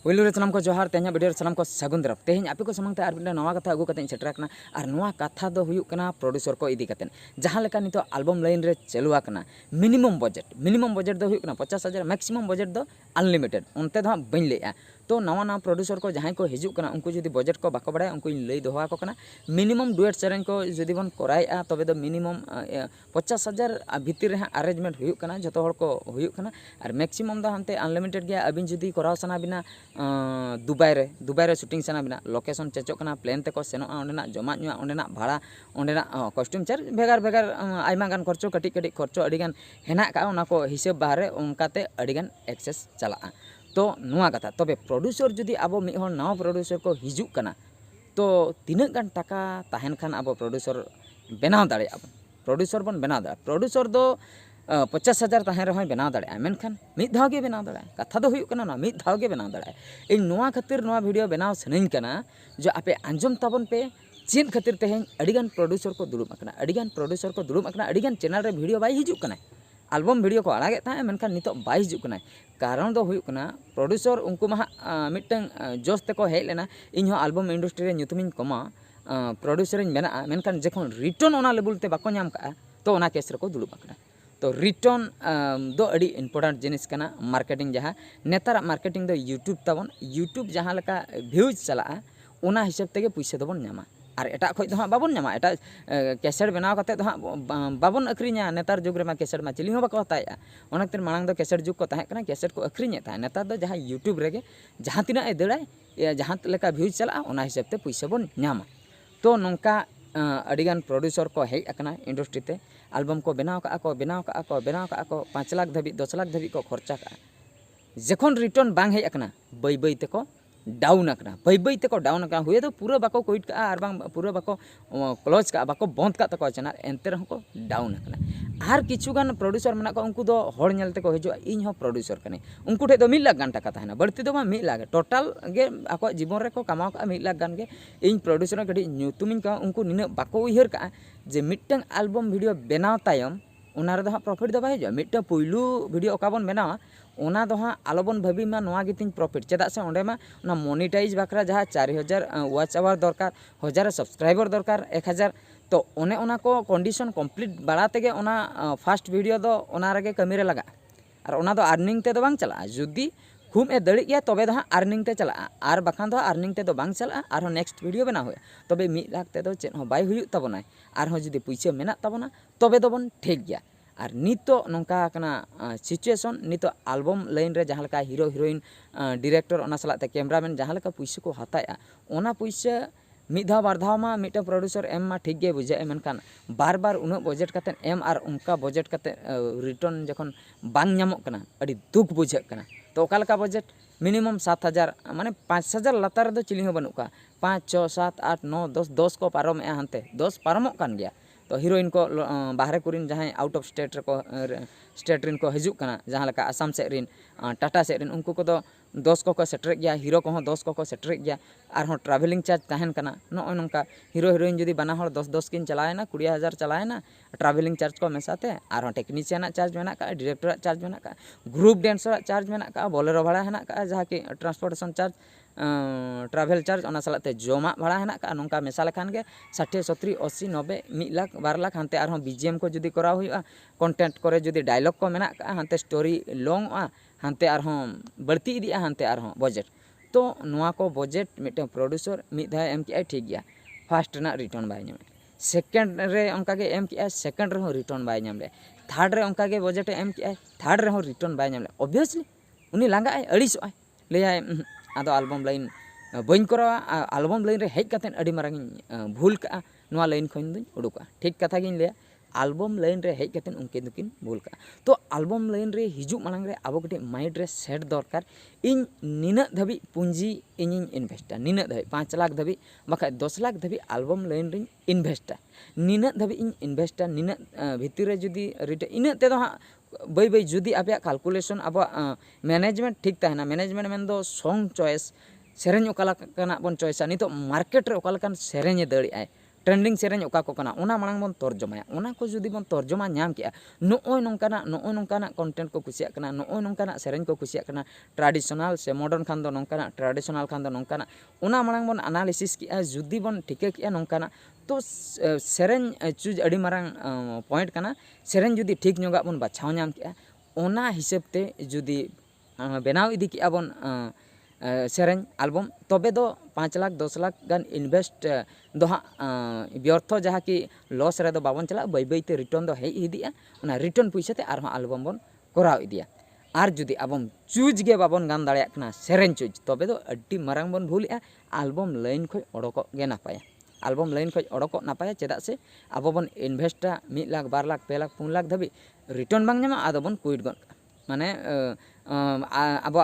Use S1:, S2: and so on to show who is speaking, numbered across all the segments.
S1: पुलू रे सलाम को जोहार तेहना वीडियो सलाम को सगुन दरफ तेहन आपे को समंगते आर बिना नवा कथा अगु कते सेटर कना आर नवा कथा दो हुयुक कना प्रोड्यूसर को इदी कते जहां लेका नितो एल्बम लाइन रे चलुआ कना मिनिमम बजट दो हुयुक कना 50,000 मैक्सिमम बजट दो अनलिमिटेड उनते दो बइन लेया तो नवा नवा प्रोड्यूसर को जहां को हिजुक कना उनको जदि बजट को बाको बड़ा उनको लई दोहा को कना मिनिमम डुएट सेरेंज को जदि बन कराया तबे दो मिनिमम 50,000 भीतर रे अरेंजमेंट हुयुक कना जतो हर को हुयुक कना आर मैक्सिमम दो हनते अनलिमिटेड गया अबिन जदि कराव सना बिना दुबई रे शूटिंग सना बिना लोकेशन चेचोक कना प्लेन ते को सेनो ओंडेना जमा नुआ ओंडेना भाड़ा ओंडेना कॉस्ट्यूम चार्ज भेगार भेगार आयमा गान खर्चो कटी कटी खर्चो अडिगान हेना का ओना को हिसाब बाहरे उनकाते अडिगान एक्सेस चला तो नुआ कथा तबे प्रोड्यूसर जदि अब मिद हर नवा प्रोड्यूसर को हिजुक कना तो तीना गान टाका ताहेन खान अब प्रोड्यूसर बनाव दाड़े प्रोड्यूसर बन बनाव दाड़े प्रोड्यूसर दो 50,000 ताहें रहो बनाव दाड़े मेनखान मिद धाव गे बनाव दाड़े कथा दो हुयुक कना ना मिद धाव गे बनाव दाड़े इन नुआ खातिर नुआ वीडियो बनाव सनइन कना जो आपे आंजम ताबन पे चेन खातिर तेहेन अडिगान प्रोड्यूसर को दुड़ुब अकना अडिगान प्रोड्यूसर को दुड़ुब अकना अडिगान चैनल रे वीडियो बाय हिजुक कना एल्बम वीडियो को आड़ागे ताहे मेनखान नितो बाय हिजुक कना कारण दो हुयुक कना प्रोड्यूसर उनको मा मिटन जोश ते को हेज लेना इन हो एल्बम इंडस्ट्री रे ᱧᱩᱛᱩᱢᱤᱧ कमा प्रोड्यूसर इन मेना मेनखान जखन रिटर्न ओना लेवल ते बाको ᱧᱟᱢ का तो ओना केस रे को दुड़ुब अकना तो रिटर्न दो अड़ी इम्पोर्टेंट जिनिस कना मार्केटिंग जहाँ नेतार मार्केटिंग दो यूट्यूब ताबन यूट्यूब जहाँ लका व्यूज चला ओना हिसाब तेगे पैसा दोबन ᱧᱟᱢᱟ और एटा खो हाँ बाबन ᱧᱟᱢᱟ एटा कैसेट बनाव कते हाँ बाबन अक्रिया नेतार जुग रे कैसेट मा चिली बाको हताया ओना खातिर मांग दो कैसेट जुग को ताहे कना कैसेट को अक्रिये ताहे नेतार दो जहाँ यूट्यूब रे जहाँ तिना ए दड़ाय जहाँ लेका व्यूज चला ओना हिसाब ते पैसा बन ᱧᱟᱢᱟ तो नोंका अडिगान प्रोड्यूसर को हेज अकना इंडस्ट्री ते एल्बम को बनाव का को 5 लाख धाबी 10 लाख धाबी को खर्चा का जखन रिटर्न बांग हेज अकना बई बई ते को डाउन अकना बई बई ते को डाउन अकना हुए तो पूरा बाको कोइट का आर बांग पूरा बाको क्लोज का बाको बंद का तको चैनल एंते रह को डाउन अकना आर किछुगान प्रोड्यूसर मना को उनको दो हर नेल ते को हिजो इन हो प्रोड्यूसर कने उनको ठे दो 1 लाख गान टाका ताहेना बड़ती दो 1 लाख टोटल गे आको जीवन रे को कमाव का 1 लाख गान गे इन प्रोड्यूसर कडी ᱧᱩᱛᱩᱢᱤᱧ का उनको निना बाको उयहर का जे मिटन एल्बम वीडियो बनाव तायम ओना रे दो हा प्रॉफिट दो बाय हिजो मिटन पुइलू वीडियो ओका बन बनावा ओना दो हाँ आलोबन भाभी मा नवा गितिन प्रॉफिट चेदा से ओंडे मा ना मोनेटाइज बाकरा जहाँ 4000 वाच आवर दरकार 1000 सब्सक्राइबर दरकार 1000 तो ओने ओना को कंडीशन कमप्लीट बड़ा तेगे ओना फर्स्ट वीडियो दो ओना रेगे कमी रे लगा और ओना दो अर्निंग ते दो बांग चला जुदी खूब ए दड़ी गया तबे दो हाँ अर्निंग ते चला और बखान दो अर्निंग ते दो बांग चला और नेक्स्ट वीडियो बना हुए तबे 1 लाख ते दो चेन हो बाय हुयुक ताबोना और हो जुदी पैसा मेना ताबोना तबे दो बन ठीक गया और नितो नोंका कना सिचुएशन नितो एल्बम लाइन रे जहाँ लका हीरो हीरोइन डायरेक्टर ओना सलाते कैमरामैन जहाँ लका पैसा को हताया ओना पैसा मिद धाव बार धाव मा मिटा प्रोड्यूसर एम मा ठीक गे बुझे मेनखान बार बार उना बजेट कते एम और उनका बजेट कते रिटर्न जखन बांग ᱧᱟᱢᱚᱜ कना अड़ी दुख बुझे कना तो ओका लका बजेट मिनिमम 7,000 माने 5,000 लातार दो चिली हो बनु का 5 6 7 8 9 10 10 को पारम ए हनते 10 पारमोक कान गया तो हीरोइन को बाहरे कुरिन जहाँ आउट ऑफ स्टेट रे को स्टेट रिन को हिजुक कना जहाँ लका आसाम से रिन टाटा से रिन उनको को 10 को सेटर गया हीरो को 10 को सेटर गया और ट्रैवलिंग चार्ज तहन कना नो नोंका हीरो हीरोइन जुदी बना हर 10 किन चलाएना 20,000 चलाएना ट्रैवलिंग चार्ज को मेसाते और टेक्नीशियन चार्ज मेना का डायरेक्टर चार्ज मेना का ग्रुप डांसर चार्ज मेना का बोलेरो भाड़ा हेना का जहाँ की ट्रांसपोर्टेशन चार्ज ट्रैवल चार्ज ओना सलाते जमा भाड़ा हेना का नोंका मेसा लेखान के 60 70 80 90 1 लाख 2 लाख हनते और बीजीएम को जुदी कराव हुआ कंटेंट करे जुदी डायलॉग को मेना का हनते स्टोरी लॉन्ग हनते और बढ़ती इदिया हनते और बजेट तो नुआ को बजेट मिटे प्रोड्यूसर मिद धा एम के ठीक गया फर्स्ट ना रिटर्न बाय ᱧᱟᱢ सेकेंड रे उनका के एम के सेकेंड रे रिटर्न बाय ᱧᱟᱢ ले थर्ड रे उनका के बजेट एम के थर्ड रे रिटर्न बाय ᱧᱟᱢ ले ऑब्वियसली उनी लांगा अड़ीसो ले आदो एल्बम लाइन बइन करा एल्बम लाइन रे हेज कते अड़ी मारंग भूल का नुआ लाइन खन दुñ उडुका ठीक कथा गिन ले एल्बम लाइन रे हेज कते उनके दुकिन भूल का तो एल्बम लाइन रे हिजु मांग रे अब कटे माइंड रे सेट दरकार इन निना धबी पूंजी इन इन्वेस्टर निना धबी 5 लाख धबी बखा 10 लाख धबी एल्बम लाइन रे इन्वेस्टर निना धबी इन इन्वेस्टर निना भितर रे जुदी रिटर्न इन ते दो बई बई जुदी आपे कैलकुलेशन अब मैनेजमेंट ठीक तहना मैनेजमेंट में दो सॉन्ग चॉइस सेरेंज ओकाला कना बन चॉइसा नितो मार्केट रे ओकाला सेरेंज दड़ी आय ट्रेंडिंग सेरेंज ओका को कना ओना मांग बन तर्जमाया ओना को जुदी बन तर्जमा नाम किया नोय नोंकाना कंटेंट को कुसिया कना नोय नोंकाना सेरेंज को कुसिया कना ट्रेडिशनल से मॉडर्न खान दो नोंकाना ट्रेडिशनल खान दो नोंकाना ओना मांग बन एनालिसिस किया जुदी बन ठिके किया नोंकाना तो सेरेंज चूज अड़ी मारंग पॉइंट कना सेरेंज जुदी ठीक नोगा बन बाछाव नाम किया ओना हिसाब ते जुदी बनाव इदी किया बन सेरेंज एल्बम तबे दो 5 लाख 10 लाख गान इन्वेस्ट दो हाँ व्यर्थ जहाँ कि लॉस रे दो बाबन चला बै बैते रिटर्न दो हेज इदिया ओना रिटर्न पैसा ते आर एल्बम बन कराव इदिया आर जुदी आबम चूज गे बाबन गान दाड़े कना सेरेंज चूज तबे दो अड्डी मारांग बन भूलिया एल्बम लाइन खो ओडको गे नापाया एल्बम लाइन खो ओडको नापाया चेदा से आबो बन इन्वेस्टा 1 लाख 2 लाख 3 लाख 4 लाख धाबी रिटर्न बांग ᱧᱟᱢᱟ आदो बन क्विट गन माने अब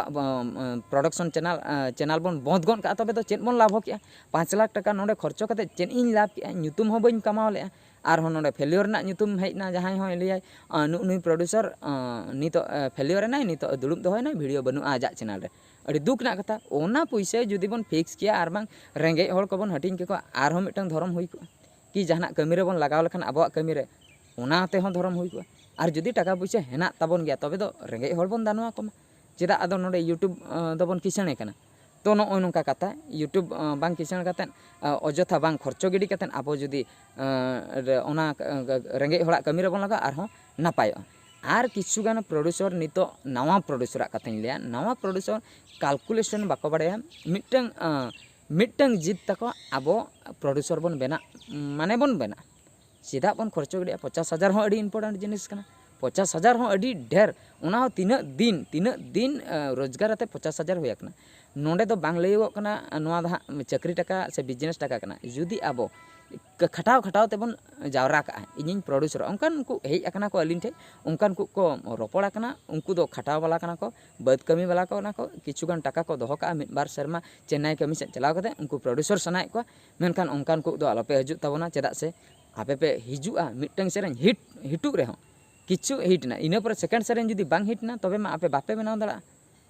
S1: प्रोडक्शन चैनल बन बंद गन का तबे तो चेद बन लाभ किया 5 लाख टाका नोडे खर्चो कते चेद इन लाभ किया ᱧᱩᱛᱩᱢ हो बइन कमाव ले आर हो नोडे फेलियर ना ᱧᱩᱛᱩᱢ हेजना जहां हो लिया नुई प्रोड्यूसर नितो फेलियर ना नितो दुलुब दो ना वीडियो बनु आजा चैनल रे अड़ी दुख ना कथा ओना पैसे जुदी बन फिक्स किया आर बांग रेंगे हर को बन हटिंग के को आर हो मिटन धर्म हुई को कि जहां कमी रे बन लगाव लखन अबवा कमी रे ओना ते हो धर्म हुई को आर जुदी टाका पैसा हेना ताबन गया तबे दो रेंगे हर बन दानुआ को चेदा आदो नोडे यूट्यूब दबन किसणे कना तो नोय नोंका कथा यूट्यूब बांग किसण कतेन अजथा बांग खर्चो गिडी कतेन आबो जुदी ओना रेंगे हड़ा कमी रे बन लगा आर हो नापायो आर किछुगान प्रोड्यूसर नितो नवा प्रोड्यूसर कथाኝ लिया नवा प्रोड्यूसर कैलकुलेशन बाको बाड़ाया मिटंग जीत तको आबो प्रोड्यूसर बन बेना माने बन बेना चेदा बन खर्चो गिडी 50,000 हो अडी इम्पोर्टेंट जिनिस कना 50,000 हो अडी ढेर ओना हो तीना दिन रोजगार आते 50,000 होया कना नोडे तो बांग लैगो कना नोआ दा चाकरी टाका से बिजनेस टाका कना जुदी आबो खटाव ते बन जावरा का इनिन प्रोड्यूसर उनकान को हेज अकना को अलिन ठे उनकान को रोपड़ा कना उनको दो खटाव वाला कना को बद कमी वाला को ना को किछुगान टाका को दोहो का मिद बार शर्मा चेन्नई कमी से चलाव कते उनको प्रोड्यूसर सनाय को मेनखान उनकान को दो आलोपे हजू तबना चेदा से आपे पे हिजुआ मिटंग सेरेन हिटू रे हो किछु हिट ना इना पर सेकंड सेरेन जुदी बांग हिट ना तबे मा आपे बापे बनाव दड़ा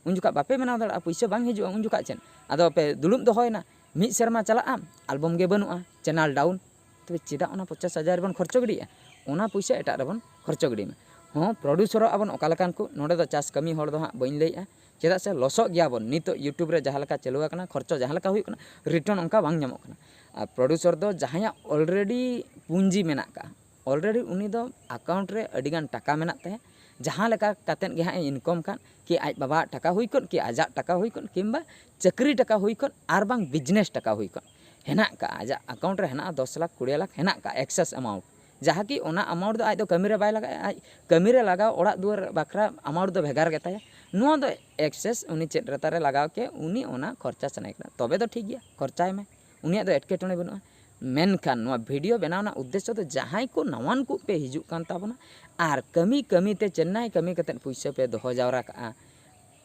S1: उन जुका बापे बनाव दड़ा पैसा बांग हिजुआ उन जुका चेन आदो पे दुलुम दोहोयना मिद शर्मा चला एल्बम गे बनुआ चैनल डाउन तबे चेदा ओना 50,000 बन खर्चो गिडिया ओना पैसा एटा रे बन खर्चो गिडी में हाँ प्रोड्यूसर आबन ओकालकान को नोडे दो चास कमी हड़ दो हाँ बइन लैया चेदा से लसो गया बन नितो यूट्यूब रे जहां लका चलुआ कना खर्चो जहां लका हुई कना रिटर्न ओंका बांग ᱧᱟᱢᱚᱜ कना आ प्रोड्यूसर दो जहां ऑलरेडी पूंजी मेना का ऑलरेडी उनी दो अकाउंट रे अडिगान टाका मेना ते जहां लका कातेन गे हाँ इनकम कान कि आज बाबा टाका हुई कन कि आजा टाका हुई कन किंबा चाकरी टाका हुई कन आर बांग बिजनेस टाका हुई कन हेना का आजा अकाउंट रे हेना 10 लाख 20 लाख हेना का एक्सेस अमाउंट जहाँ कि ओना अमाउंट दो आज दो कमी रे बाय लगा आज कमी रे लगाओ ओड़ा दुआर बखरा अमाउंट दो भेगार गेताया नुआ दो एक्सेस उनी चेड रतारे लगाओ के उनी ओना खर्चा सनाय कना तबे दो ठीक गया खर्चाय में उनिया दो एटकेटोने बनुआ मेनखान नुआ वीडियो बनावना उद्देश्य तो जहां को नवान को पे हिजू कान ताबना आर कमी ते चेन्नई कमी कते पैसा पे दोहो जावरा का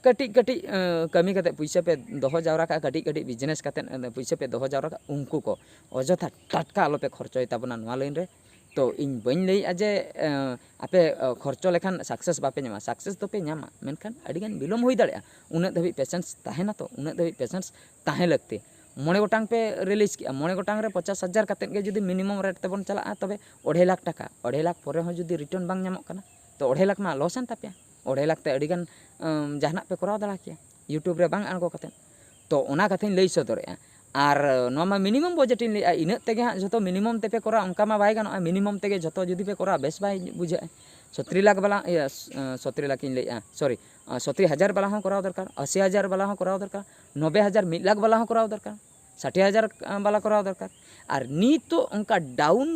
S1: कटी कमी कते पैसा पे दोहो जावरा का कटी बिजनेस कते पैसा पे दोहो जावरा का उनको को अजथा टटका आलो पे खर्चोय ताबना नुआ लाइन रे तो इन बइन लई अजे आपे खर्चो लेखान सक्सेस बापे ᱧᱟᱢᱟ सक्सेस तो पे ᱧᱟᱢᱟ मेनखान अडिगान बिलोम हुई दाड़िया उना धबी पेशेंस ताहेना तो उना धबी पेशेंस ताहे लगते 9 गोटांग पे रिलीज किया 9 गोटांग रे 50,000 कतेन के जुदी मिनिमम रेट तेबन चला तबे 2.5 लाख टाका 2.5 लाख परे हो जुदी रिटर्न बांग ᱧᱟᱢᱚᱜ कना तो 2.5 लाख मा लॉसन तापे 2.5 लाख ते अडिगान जहाना पे कराव दाड़ा किया यूट्यूब रे बांग आंगो कतेन तो ओना कथाइन लई सदरेआ आर नोमा मिनिमम बजेट इन लैया इना तेगे हाँ जतो मिनिमम ते पे करा उनका मा बाय गानो मिनिमम तेगे जतो जुदी पे करा बेस बाय बुझे 70 लाख वाला 70 लाख इन लैया सॉरी 70,000 वाला हो कराव दरकार 80,000 वाला हो कराव दरकार 90,000 1 लाख वाला हो कराव दरकार 60,000 वाला कराव दरकार और नी तो उनका डाउन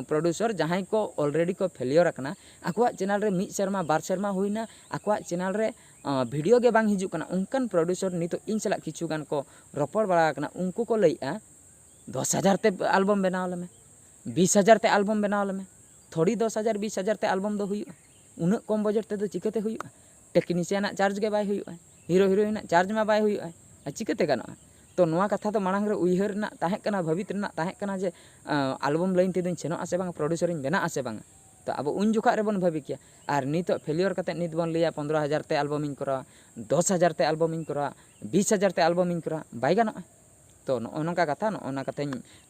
S1: प्रोड्यूसर जहां को ऑलरेडी को फेलियर रखना आकुआ चैनल रे 1 शर्मा 2 शर्मा हुईना आकुआ चैनल रे वीडियो के बांग हिजू कना उनकान प्रोड्यूसर नी तो इन सला किछु गान को रपड़ बड़ा कना उनको को लैया 10,000 ते एल्बम बनाव लमे 20,000 ते एल्बम बनाव लमे थोड़ी 10,000 20,000 ते एल्बम दो हुई उन कम बजेट ते तो चिकते हुई टेक्नीशियन चार्ज के बाय हुई हीरो हीरोइन चार्ज मा बाय हुई चिकते गाना तो नोआ कथा तो मांग रे उइहर ना ताहे कना भवित ना ताहे कना जे एल्बम लाइन ते दिन सेनो आसे बांग प्रोड्यूसर इन बना आसे बांग तो अब उन जुखा रे बन भाबी किया और नित फेलियर कते नित बन लिया 15,000 ते एल्बम इन करा 10,000 ते एल्बम इन करा 20,000 ते एल्बम इन करा बाय गाना तो नौका कथा नौना कथा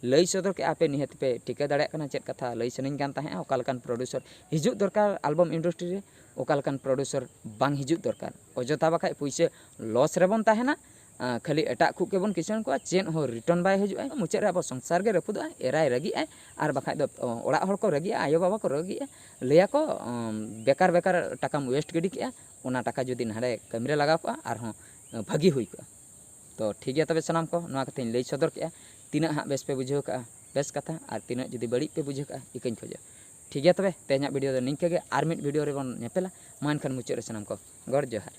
S1: लई सदर के आपे निहत पे टिका दाड़े कना चेक कथा लई सनኝ कान ताहे ओकालकान प्रोड्यूसर हिजू दरकार एल्बम इंडस्ट्री रे ओकालकान प्रोड्यूसर बांग हिजू दरकार अजथा बाखा पैसे लॉस रेबन ताहेना खाली एटा खुद के बन किसान को चेन हो रिटर्न बाय हजू मुचाद अब संसार के रपुद एराय रगी और बाखा ओड़ा हर को रगी आयो बाबा को रगी लैया को बेकार बेकार टाकाम वेस्ट गिडी के ओना टाका जुदी नाड़े कमी लगा को भागी हुई को तो ठीक है तबे सामान को नवा कथा लई सदर के तीना हाँ बेस पे बुझे का बेस कथा और तीना जुदी बड़ी पे बुझे का इकाई खोजा ठीक है तबे तेना वीडियो निंके और मिड वीडियो रे बन नेपेला मान खान मुचाद सामान को गौर जोहार।